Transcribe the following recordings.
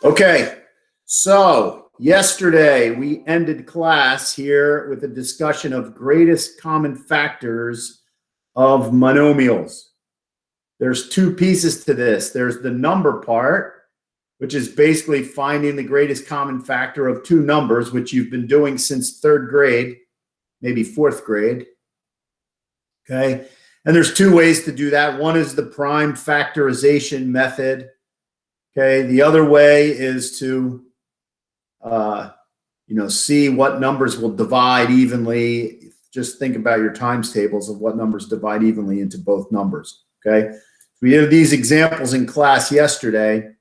Okay, so yesterday we ended class here with a discussion of greatest common factors of monomials. There's two pieces to this. There's the number part, which is basically finding the greatest common factor of two numbers, which you've been doing since third grade, maybe fourth grade. Okay, and there's two ways to do that. One is the prime factorization method. Okay, the other way is to, see what numbers will divide evenly. Just think about your times tables of what numbers divide evenly into both numbers. Okay, we did these examples in class yesterday.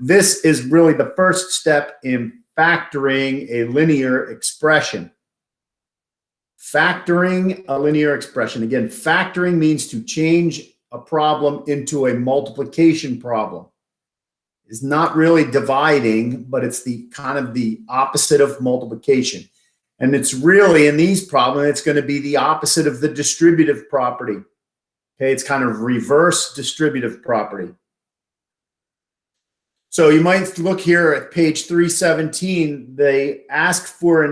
This is really the first step in factoring a linear expression. Factoring a linear expression. Again, factoring means to change a problem into a multiplication problem. Is not really dividing, but it's the kind of the opposite of multiplication. And it's really, in these problems, it's going to be the opposite of the distributive property. Okay, it's kind of reverse distributive property. So you might look here at page 317. They ask for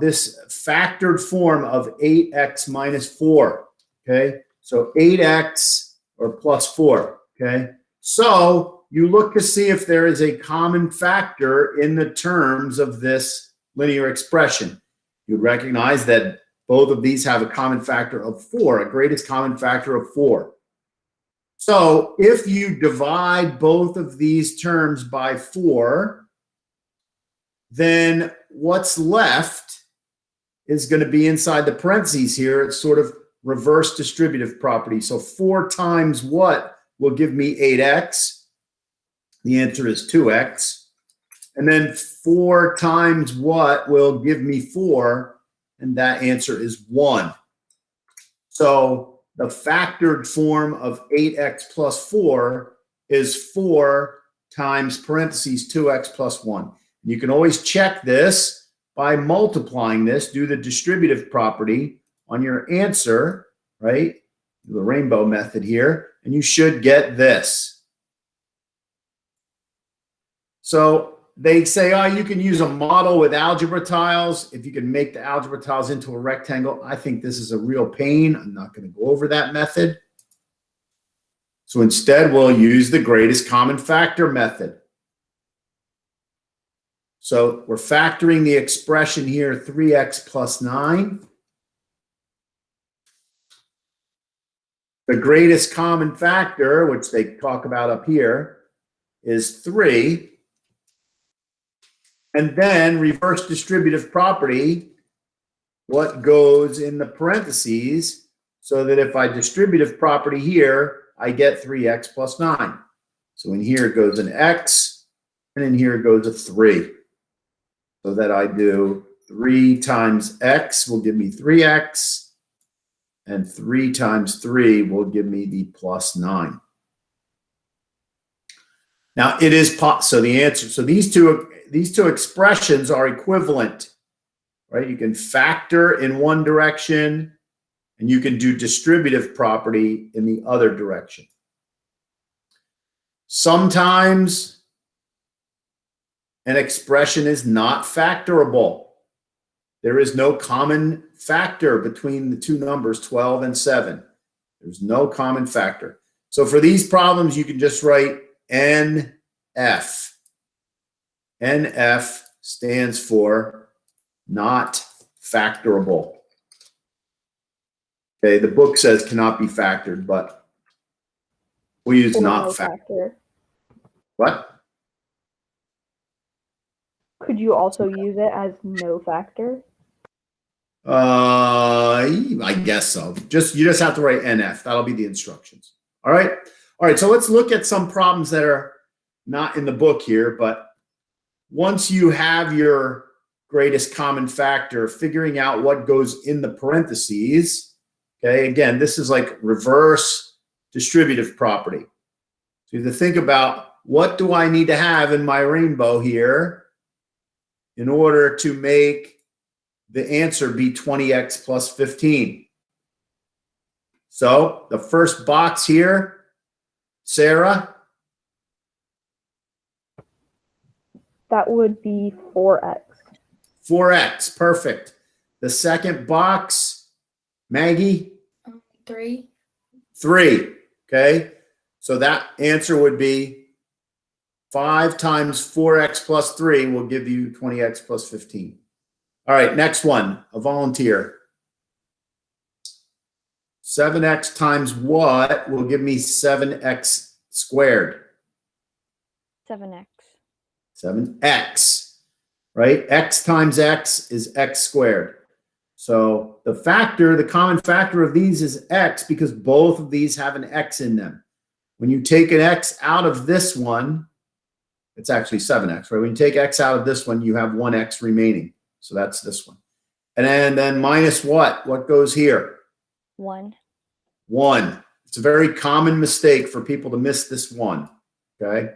this factored form of 8x minus 4. Okay, so 8x or plus 4. Okay, so you look to see if there is a common factor in the terms of this linear expression. You recognize that both of these have a common factor of 4, a greatest common factor of 4. So if you divide both of these terms by 4, then what's left is going to be inside the parentheses here. It's sort of reverse distributive property. So 4 times what will give me 8x? The answer is 2x. And then 4 times what will give me 4? And that answer is 1. So the factored form of 8x plus 4 is 4 times parentheses 2x plus 1. You can always check this by multiplying this, do the distributive property on your answer, right? The rainbow method here, and you should get this. So they say, oh, you can use a model with algebra tiles if you can make the algebra tiles into a rectangle. I think this is a real pain. I'm not going to go over that method. So instead, we'll use the greatest common factor method. So we're factoring the expression here, 3x plus 9. The greatest common factor, which they talk about up here, is 3. And then reverse distributive property, what goes in the parentheses, so that if I distributive property here, I get 3x plus 9. So in here goes an x, and in here goes a 3. So that I do 3 times x will give me 3x, and 3 times 3 will give me the plus 9. Now it is so the answer. So these two expressions are equivalent, right? You can factor in one direction, and you can do distributive property in the other direction. Sometimes an expression is not factorable. There is no common factor between the two numbers 12 and 7. There's no common factor. So for these problems, you can just write NF. NF stands for not factorable. Okay, the book says cannot be factored, but we use not factor. What? Could you also use it as no factor? I guess so. You just have to write NF. That'll be the instructions. All right. All right. So let's look at some problems that are not in the book here, but once you have your greatest common factor, figuring out what goes in the parentheses. Okay. Again, this is like reverse distributive property. So you have to think about, what do I need to have in my rainbow here in order to make the answer be 20x plus 15? So the first box here, Sarah, That would be 4x. 4x, perfect. The second box, Maggie? 3. 3, okay? So that answer would be 5 times 4x plus 3 will give you 20x plus 15. All right, next one, a volunteer. 7x times what will give me 7x squared? 7x. 7x, right? X times x is x squared. So the factor, the common factor of these is x because both of these have an x in them. When you take an x out of this one, it's actually 7x, right? When you take x out of this one, you have 1x remaining. So that's this one. And then minus what? What goes here? 1. 1. It's a very common mistake for people to miss this one, okay?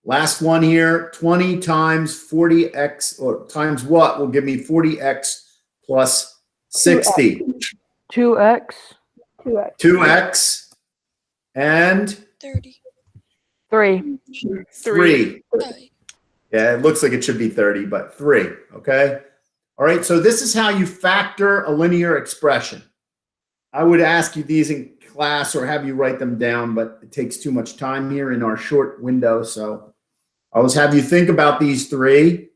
Last one here, 20 times 40x, or times what will give me 40x plus 60? 2x. 2x. 2x and 30. 3. 3. Right. Yeah, it looks like it should be 30, but 3, okay? All right, so this is how you factor a linear expression. I would ask you these in class or have you write them down, but it takes too much time here in our short window. So I'll just have you think about these 3,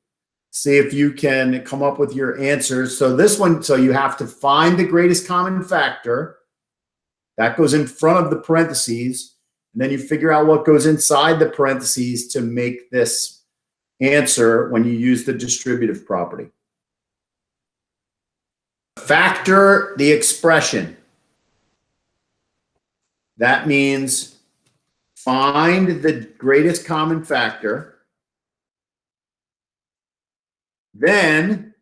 see if you can come up with your answers. So this one, so you have to find the greatest common factor. That goes in front of the parentheses. And then you figure out what goes inside the parentheses to make this answer when you use the distributive property. Factor the expression. That means find the greatest common factor, then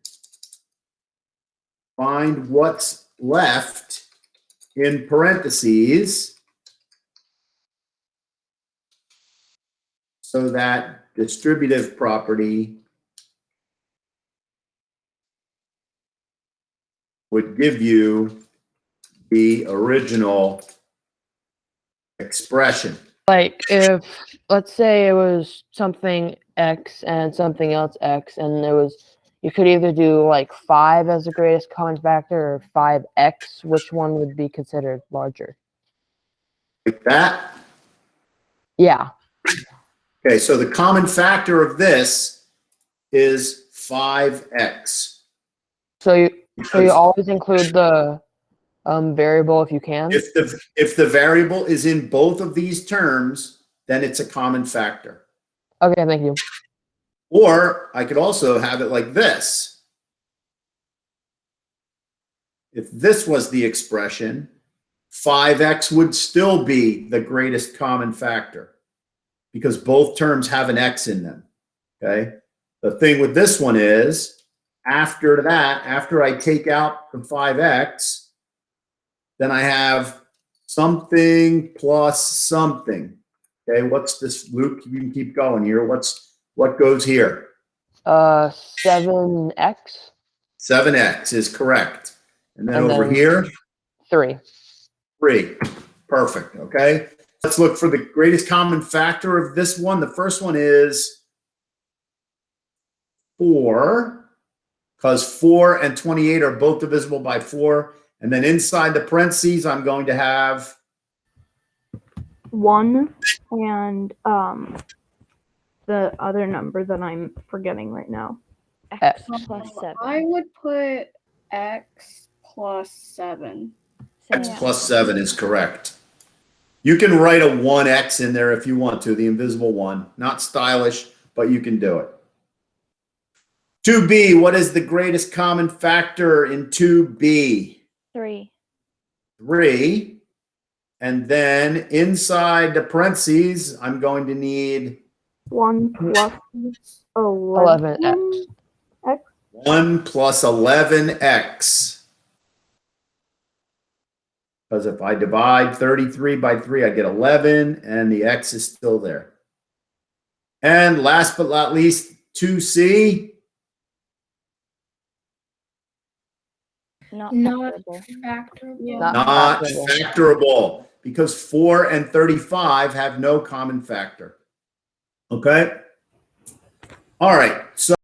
find what's left in parentheses so that distributive property would give you the original expression. Like if, let's say it was something x and something else x, and it was, you could either do like 5 as the greatest common factor or 5x, which one would be considered larger? Like that? Yeah. Okay, so the common factor of this is 5x. So you always include the variable if you can? If the variable is in both of these terms, then it's a common factor. Okay, thank you. Or I could also have it like this. If this was the expression, 5x would still be the greatest common factor because both terms have an x in them, okay? The thing with this one is, after that, after I take out the 5x, then I have something plus something. Okay, what's this, Luke? You can keep going here. What goes here? 7x. 7x is correct. And then And over then- here, 3. 3. Perfect, okay? Let's look for the greatest common factor of this one. The first one is 4, because 4 and 28 are both divisible by 4. And then inside the parentheses, I'm going to have 1 and the other number that I'm forgetting right now. X plus 7. I would put x plus 7. x Same. plus 7 is correct. You can write a 1x in there if you want to, the invisible one. Not stylish, but you can do it. 2b, what is the greatest common factor in 2b? 3. 3. And then inside the parentheses, I'm going to need 1 plus 11. 11x. 1 plus 11x. Because if I divide 33 by 3, I get 11, and the x is still there. And last but not least, 2c. Not Not factorable. factorable. Not factorable, because 4 and 35 have no common factor. Okay. All right. So